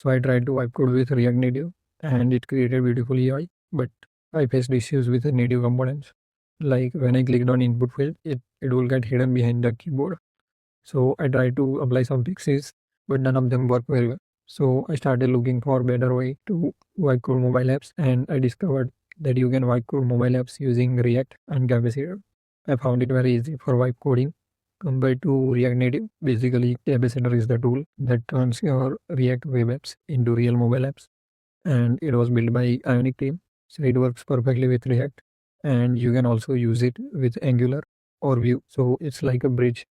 So I tried to wipe code with React Native and it created beautiful UI, but I faced issues with the native components. Like when I clicked on input field, it will get hidden behind the keyboard. So I tried to apply some fixes, but none of them work very well. So I started looking for a better way to wipe code mobile apps, and I discovered that you can wipe code mobile apps using React and Capacitor. I found it very easy for wipe coding compared to React Native. Basically, Capacitor is the tool that turns your React web apps into real mobile apps, and it was built by Ionic team, so it works perfectly with React, and you can also use it with Angular or Vue. So it's like a bridge.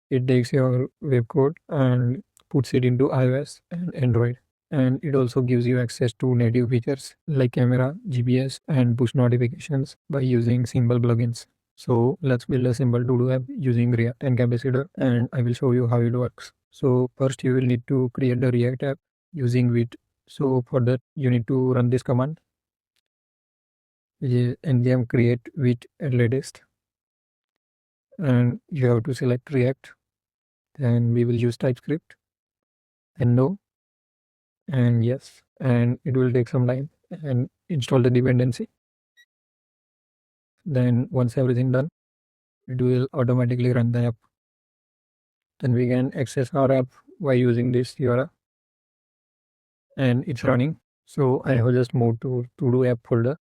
It takes your web code and puts it into iOS and Android. And it also gives you access to native features like camera, GPS, and push notifications by using simple plugins. So let's build a simple to-do app using React and Capacitor, and I will show you how it works. So first you will need to create the React app using Vite. So for that you need to run this command, which is npm create Vite at latest, and you have to select React. Then we will use TypeScript and no, and yes, and it will take some time and install the dependency. Then once everything done, it will automatically run the app. Then we can access our app by using this URL, and it's running. So I have just moved to do app folder,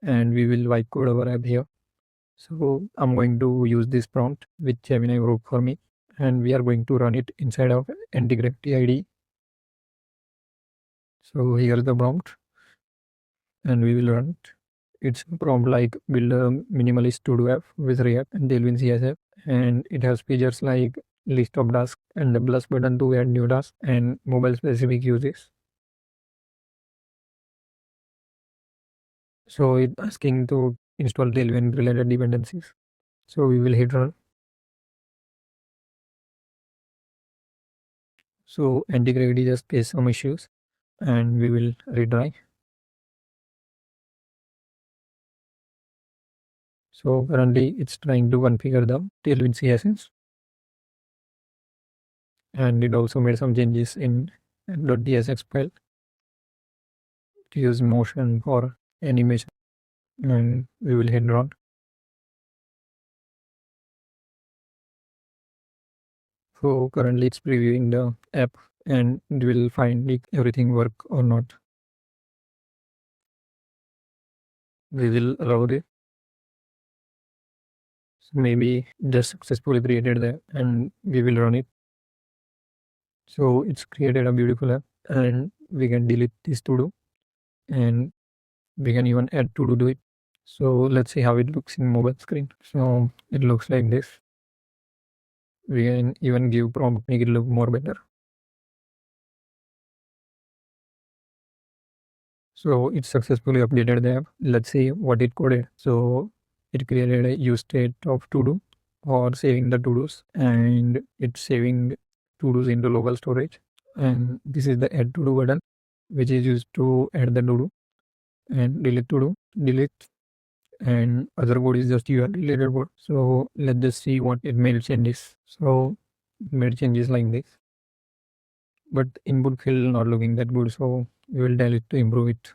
and we will wipe code our app here. So I'm going to use this prompt which Gemini wrote for me, and we are going to run it inside of Anti-Gravity IDE. So here's the prompt, and we will run it. It's a prompt like build a minimalist to-do app with React and Tailwind CSF, and it has features like list of tasks and the plus button to add new tasks and mobile specific uses. So it's asking to install Tailwind related dependencies. So we will hit run. So anti-gravity just faced some issues, and we will retry. So currently it's trying to configure the Tailwind CSS, and it also made some changes in .tsx file to use motion for animation, and we will hit run. So currently it's previewing the app, and it will find if everything work or not. We will allow it. So maybe just successfully created that, and we will run it. So it's created a beautiful app, and we can delete this to do, and we can even add to do it. So let's see how it looks in mobile screen. So it looks like this. We can even give prompt, make it look more better. So it successfully updated the app. Let's see what it coded. So it created a use state of to do or saving the to dos, and it's saving to dos into local storage. And this is the add to do button, which is used to add the to do, and delete to do, delete, and other code is just your related code. So let's just see what it made changes. So it made changes like this, but input field not looking that good. So we will tell it to improve it.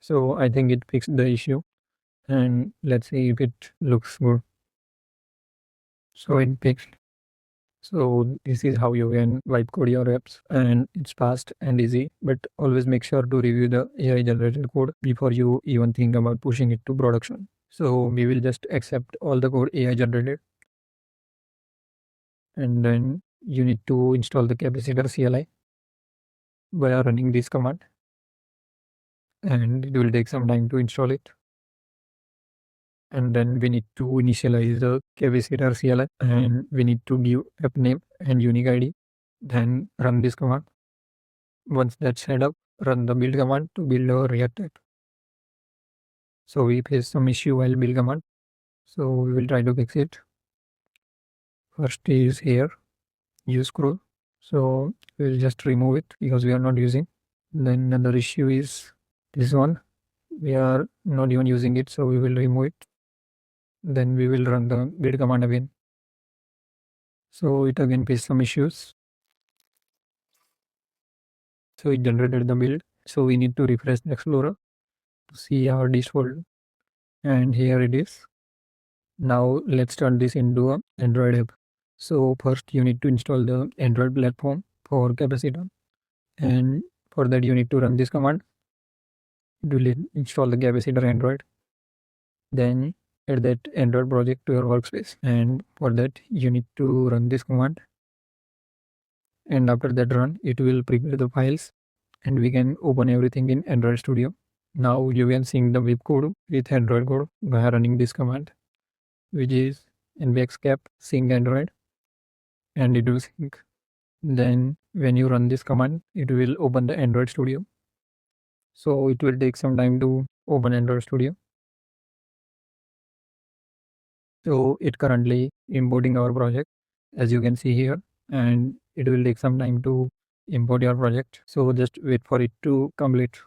So I think it fixed the issue, and let's see if it looks good. So it fixed. So this is how you can wipe code your apps, and it's fast and easy, but always make sure to review the AI generated code before you even think about pushing it to production. So we will just accept all the code AI generated, and then you need to install the Capacitor CLI by running this command, and it will take some time to install it. And then we need to initialize the Capacitor CLI, and we need to give app name and unique ID. Then run this command. Once that's set up, run the build command to build our React app. So we face some issue while build command. So we will try to fix it. First is here, use scroll. So we'll just remove it because we are not using. Then another issue is this one. We are not even using it, so we will remove it. Then we will run the build command again. So it again faced some issues. So it generated the build. So we need to refresh the Explorer to see our disk folder. And here it is. Now let's turn this into an Android app. So first you need to install the Android platform for Capacitor. And for that you need to run this command. It will install the Capacitor Android. Then add that Android project to your workspace. And for that you need to run this command. And after that run, it will prepare the files and we can open everything in Android Studio. Now you can sync the VibeCode with Android code by running this command, which is nvxcap sync Android, and it will sync. Then when you run this command, it will open the Android Studio. So it will take some time to open Android Studio. So it currently importing our project, as you can see here, and it will take some time to import your project. So just wait for it to complete.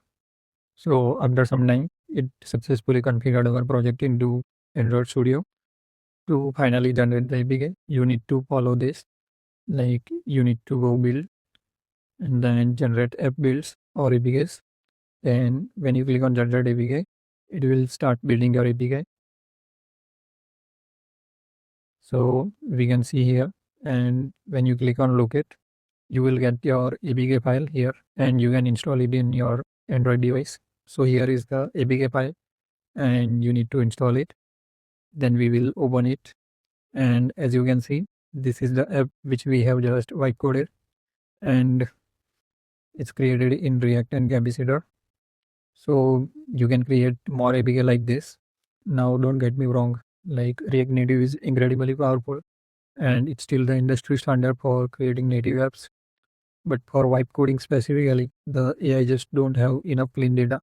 So after some time, it successfully configured our project into Android Studio. To finally generate the APK, you need to follow this. Like you need to go build and then generate app builds or APKs. Then when you click on generate APK, it will start building your APK. So we can see here, and when you click on locate, you will get your APK file here and you can install it in your Android device. So here is the APK file and you need to install it. Then we will open it, and as you can see, this is the app which we have just white coded, and it's created in React and Capacitor. So you can create more APK like this. Now don't get me wrong, like React Native is incredibly powerful and it's still the industry standard for creating native apps. But for wipe coding specifically, the AI just don't have enough clean data,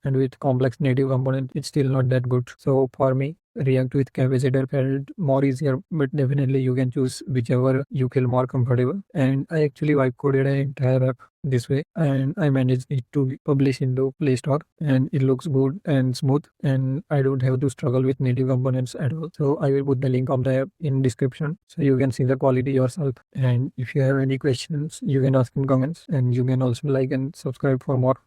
and with complex native components, it's still not that good. So for me, React with Capacitor felt more easier, but definitely you can choose whichever you feel more comfortable. And I actually wipe coded an entire app this way, and I managed it to publish into Play Store, and it looks good and smooth, and I don't have to struggle with native components at all. So I will put the link of the app in description so you can see the quality yourself. And if you have any questions, you can ask in comments, and you can also like and subscribe for more.